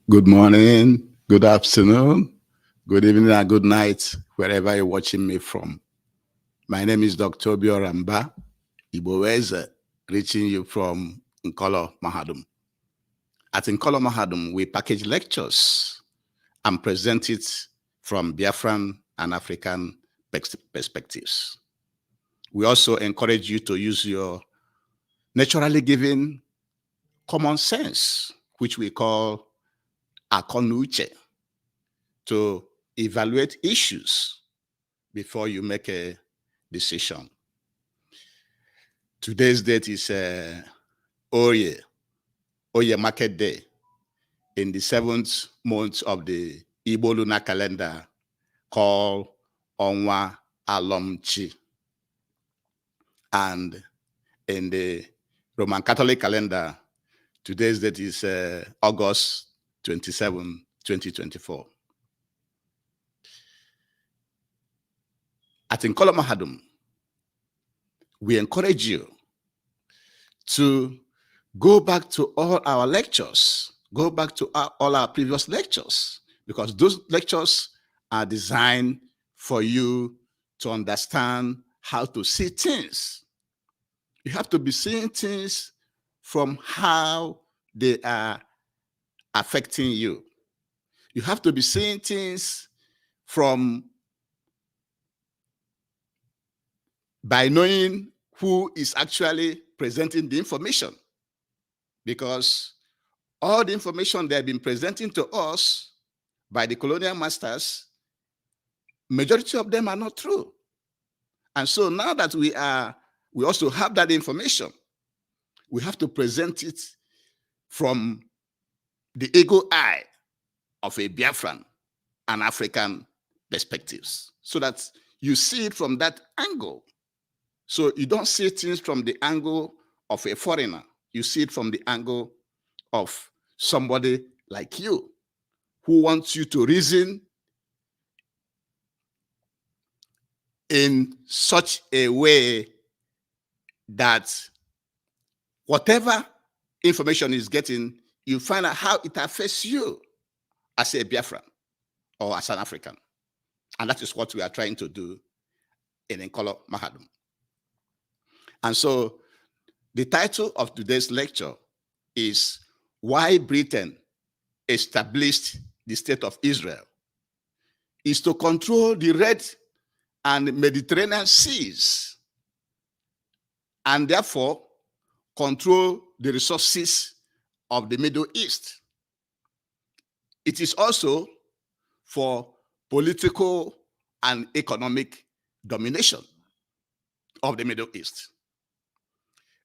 Good morning, good afternoon, good evening, and good night, wherever you're watching me from. My name is Dr. Bioramba Iboweze, reaching you from Nkolo Mahadum. At Nkolo Mahadum, we package lectures and present it from Biafran and African perspectives. We also encourage you to use your naturally given common sense, which we call akonuche, to evaluate issues before you make a decision. Today's date is Oye Market Day in the 7th month of the Igbo lunar calendar called Onwa Alomchi. And in the Roman Catholic calendar, today's date is August 27, 2024. At Nkolo Mahadum, we encourage you to go back to all our lectures, go back to all our previous lectures, because those lectures are designed for you to understand how to see things. You have to be seeing things from how they are affecting you. You have to be seeing things by knowing who is actually presenting the information. Because all the information they have been presenting to us by the colonial masters, majority of them are not true. And so now that we also have that information, we have to present it from the ego eye of a Biafran and African perspectives, so that you see it from that angle. So you don't see things from the angle of a foreigner. You see it from the angle of somebody like you, who wants you to reason in such a way that whatever information is getting, you find out how it affects you as a Biafran or as an African. And that is what we are trying to do in Nkolo Mahadum. And so the title of today's lecture is Why Britain Established the State of Israel. Is to control the Red and Mediterranean seas, and therefore control the resources of the Middle East. It is also for political and economic domination of the Middle East.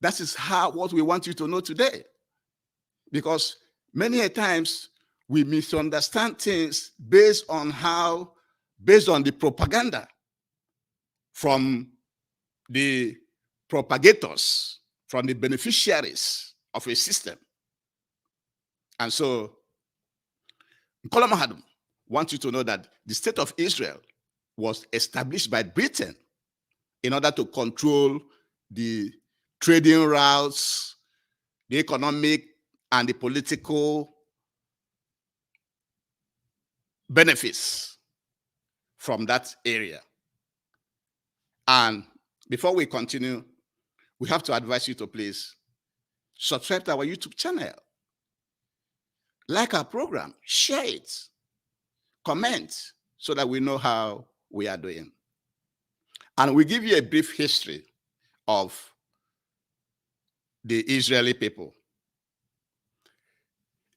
That is what we want you to know today. Because many a times we misunderstand things based on the propaganda from the propagators, from the beneficiaries of a system. And so Nkolo Mahadum wants you to know that the state of Israel was established by Britain in order to control the trading routes, the economic and the political benefits from that area. And before we continue, we have to advise you to please subscribe to our YouTube channel, like our program, share it, comment, so that we know how we are doing. And we give you a brief history of the Israeli people.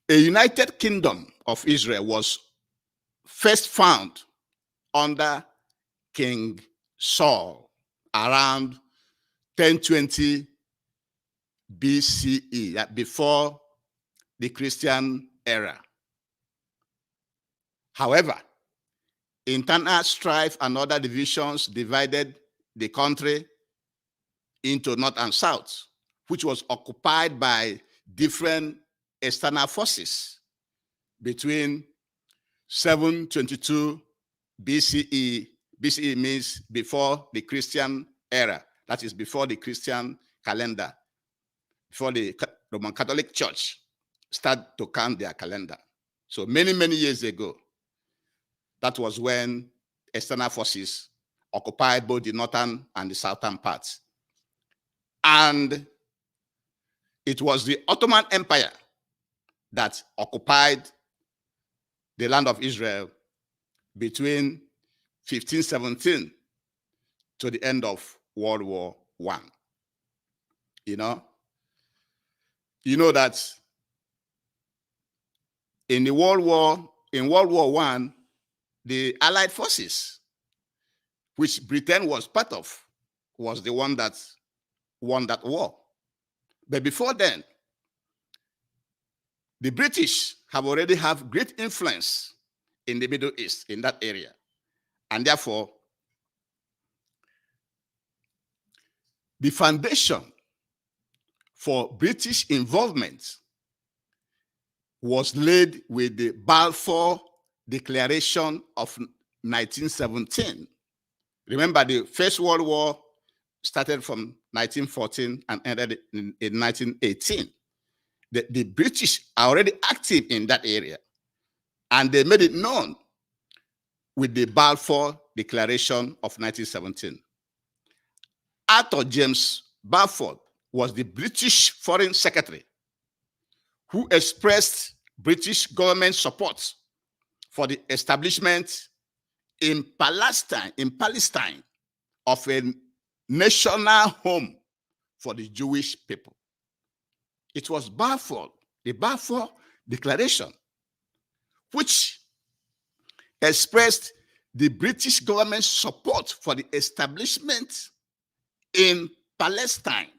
A United Kingdom of Israel was first found under King Saul around 1020 BCE, before the Christian era. However, internal strife and other divisions divided the country into north and south, which was occupied by different external forces between 722 BCE. BCE means before the Christian era. That is before the Christian calendar, before the Roman Catholic Church start to count their calendar. So many, many years ago, that was when external forces occupied both the northern and the southern parts. And it was the Ottoman Empire that occupied the land of Israel between 1517 to the end of World War I. You know that in World War I, the Allied forces, which Britain was part of, was the one that won that war. But before then, the British already have great influence in the Middle East, in that area. And therefore, the foundation for British involvement was laid with the Balfour Declaration of 1917. Remember, the First World War started from 1914 and ended in 1918. The British are already active in that area, and they made it known with the Balfour Declaration of 1917. Arthur James Balfour was the British Foreign Secretary who expressed British government support for the establishment in Palestine of a national home for the Jewish people. It was Balfour, the Balfour Declaration, which expressed the British government's support for the establishment in Palestine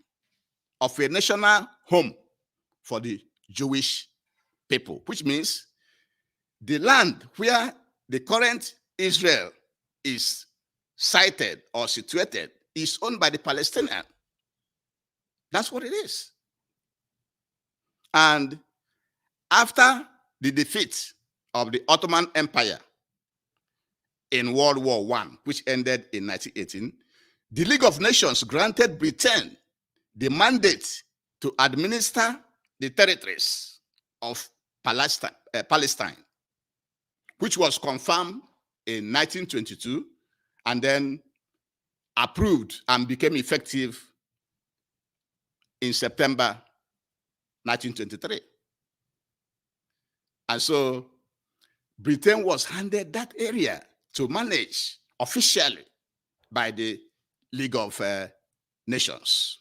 of a national home for the Jewish people, which means the land where the current Israel is sited or situated is owned by the Palestinians. That's what it is. And after the defeat of the Ottoman Empire in World War I, which ended in 1918, the League of Nations granted Britain the mandate to administer the territories of Palestine, which was confirmed in 1922 and then approved and became effective in September 1923. And so Britain was handed that area to manage officially by the League of Nations.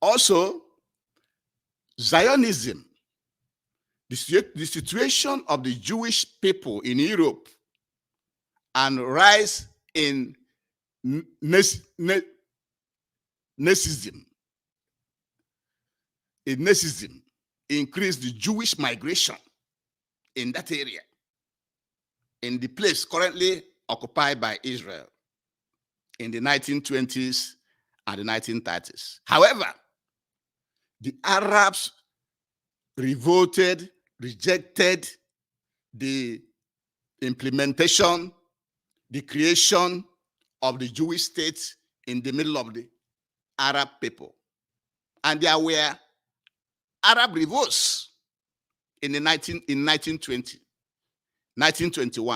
Also, Zionism, the situation of the Jewish people in Europe and rise in Nazism increased the Jewish migration in that area, in the place currently occupied by Israel in the 1920s and the 1930s. However, the Arabs revolted, rejected the implementation, the creation of the Jewish state in the middle of the Arab people. And there were Arab revolts in 1920, 1921,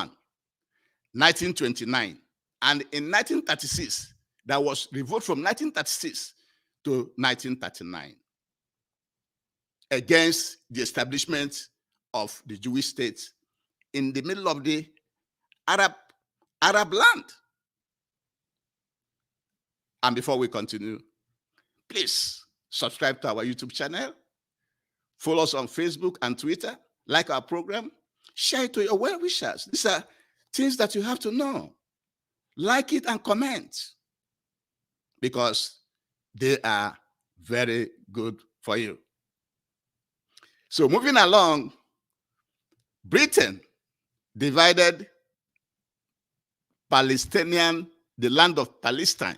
1929, and in 1936, there was revolt from 1936 to 1939 against the establishment of the Jewish state in the middle of the Arab land. And before we continue, please subscribe to our YouTube channel, follow us on Facebook and Twitter, like our program, share it to your well-wishers. These are things that you have to know. Like it and comment, because they are very good for you. So moving along, Britain divided the land of Palestine,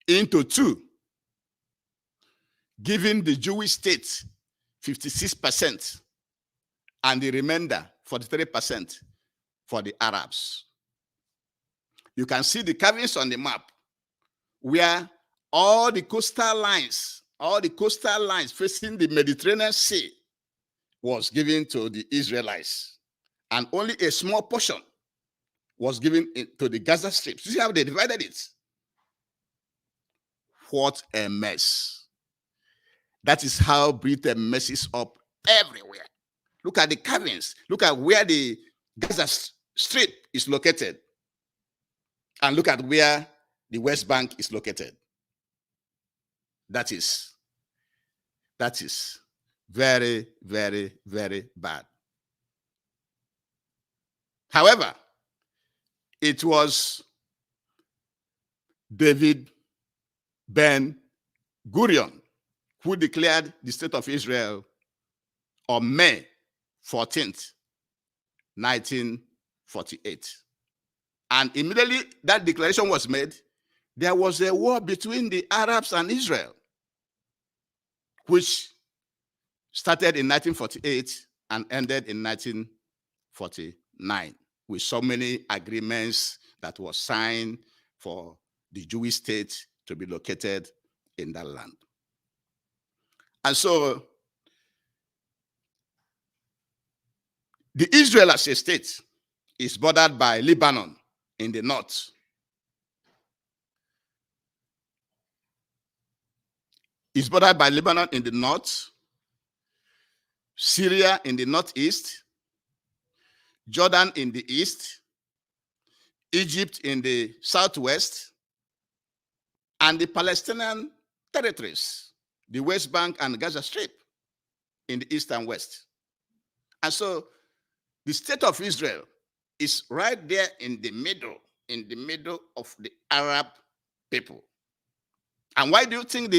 into two, giving the Jewish state 56% and the remainder, 43%, for the Arabs. You can see the carvings on the map where all the coastal lines facing the Mediterranean Sea was given to the Israelites, and only a small portion was given to the Gaza Strip. See how they divided it? What a mess. That is how Britain messes up everywhere. Look at the carvings. Look at where the Gaza Strip is located. And look at where the West Bank is located. That is very, very, very bad. However, it was David Ben-Gurion who declared the state of Israel on May 14th, 1948. And immediately that declaration was made, there was a war between the Arabs and Israel, which started in 1948 and ended in 1949, with so many agreements that were signed for the Jewish state to be located in that land. And so the Israel as a state is bordered by Lebanon in the north. It's bordered by Lebanon in the north, Syria in the northeast, Jordan in the east, Egypt in the southwest, and the Palestinian territories, the West Bank and Gaza Strip in the east and west. And so the state of Israel is right there in the middle of the Arab people. And why do you think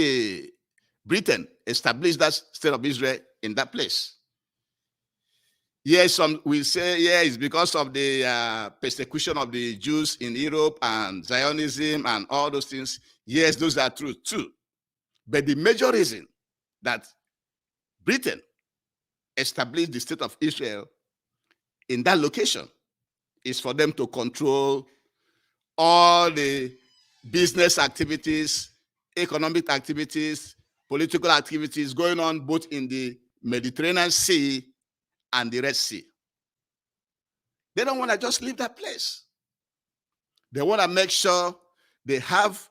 Britain established that state of Israel in that place? Yes, some will say, yeah, it's because of the persecution of the Jews in Europe and Zionism and all those things. Yes, those are true too. But the major reason that Britain established the state of Israel in that location is for them to control all the business activities, economic activities, political activities going on both in the Mediterranean Sea and the Red Sea. They don't want to just leave that place. They want to make sure they have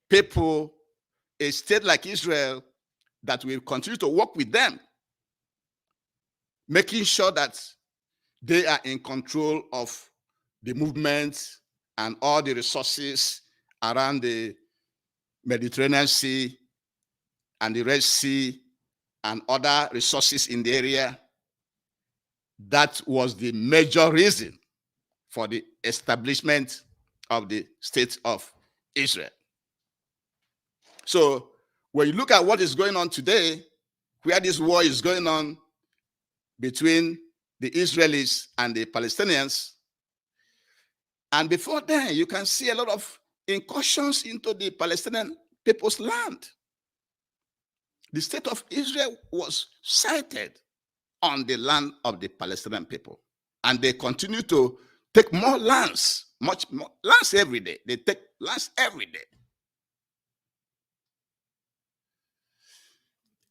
people, a state like Israel, that will continue to work with them, making sure that they are in control of the movements and all the resources around the Mediterranean Sea and the Red Sea and other resources in the area. That was the major reason for the establishment of the state of Israel. So when you look at what is going on today, where this war is going on between the Israelis and the Palestinians, and before then, you can see a lot of incursions into the Palestinian people's land. The state of Israel was sited on the land of the Palestinian people. And they continue to take more lands, much more lands every day. They take lands every day.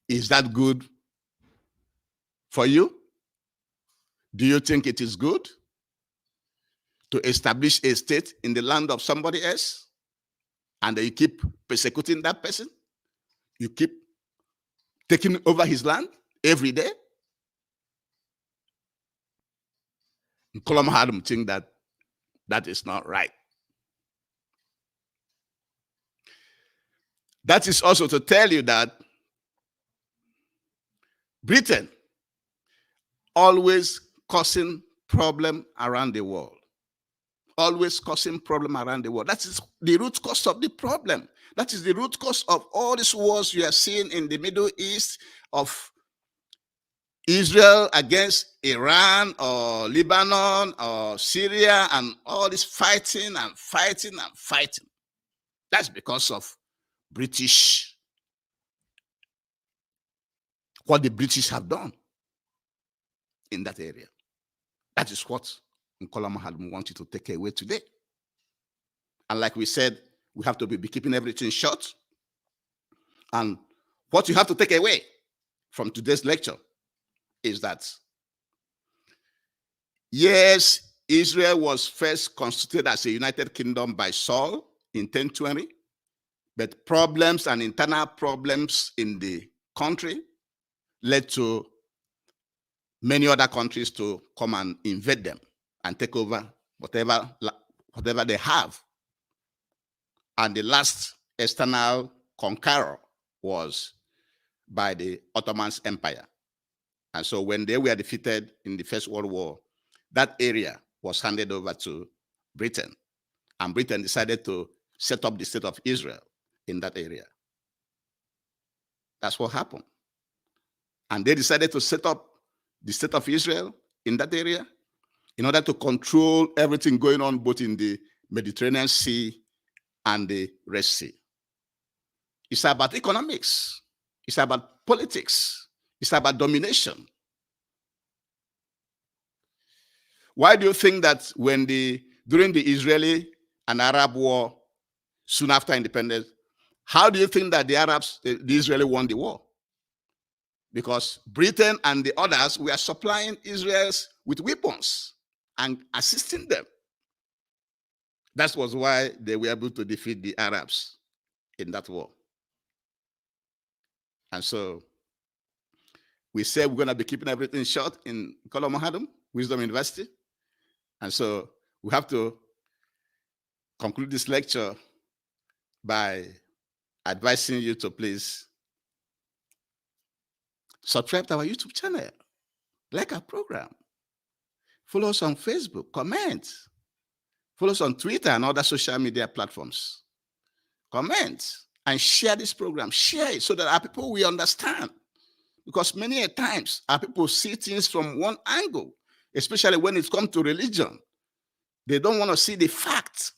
Is that good for you? Do you think it is good to establish a state in the land of somebody else and you keep persecuting that person? You keep taking over his land every day? Colum Hadam think that that is not right. That is also to tell you that Britain always causing problem around the world. Always causing problem around the world. That is the root cause of the problem. That is the root cause of all these wars you are seeing in the Middle East, of Israel against Iran or Lebanon or Syria, and all this fighting and fighting and fighting. That's because of British, what the British have done in that area. That is what Nkola Mahadum wants you to take away today. And like we said, we have to be keeping everything short. And what you have to take away from today's lecture is that, yes, Israel was first constituted as a united kingdom by Saul in 1020, but problems and internal problems in the country led to many other countries to come and invade them and take over whatever they have. And the last external conqueror was by the Ottoman Empire. And so when they were defeated in the First World War, that area was handed over to Britain. And Britain decided to set up the state of Israel in that area. That's what happened. And they decided to set up the state of Israel in that area in order to control everything going on both in the Mediterranean Sea and the Red Sea. It's about economics. It's about politics. It's about domination. Why do you think that during the Israeli and Arab war, soon after independence, how do you think that the Israeli won the war? Because Britain and the others were supplying Israel with weapons and assisting them. That was why they were able to defeat the Arabs in that war. And so we said we're going to be keeping everything short in Kolomahadum, Wisdom University. And so we have to conclude this lecture by advising you to please subscribe to our YouTube channel, like our program, follow us on Facebook, comment, follow us on Twitter and other social media platforms. Comment and share this program. Share it so that our people will understand. Because many a times our people see things from one angle, especially when it comes to religion. They don't want to see the fact.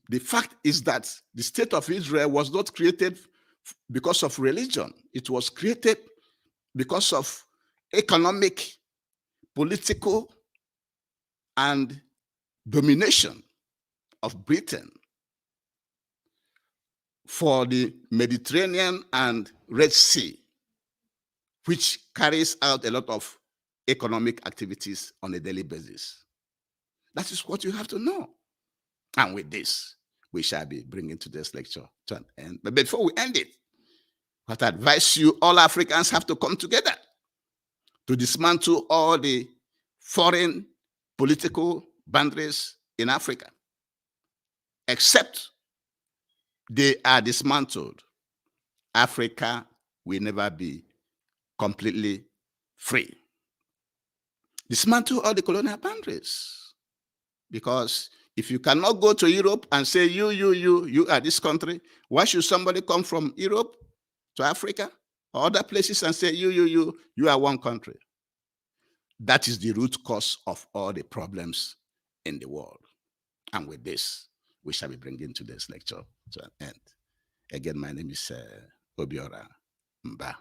The fact is that the state of Israel was not created because of religion. It was created because of economic, political, and domination of Britain for the Mediterranean and Red Sea, which carries out a lot of economic activities on a daily basis. That is what you have to know. And with this, we shall be bringing today's lecture to an end. But before we end it, I have to advise you, all Africans have to come together to dismantle all the foreign political boundaries in Africa. Except they are dismantled, Africa will never be completely free. Dismantle all the colonial boundaries. Because if you cannot go to Europe and say, you are this country, why should somebody come from Europe to Africa or other places and say, you are one country? That is the root cause of all the problems in the world. And with this, we shall be bringing today's lecture to an end. Again, my name is Obiora Mba.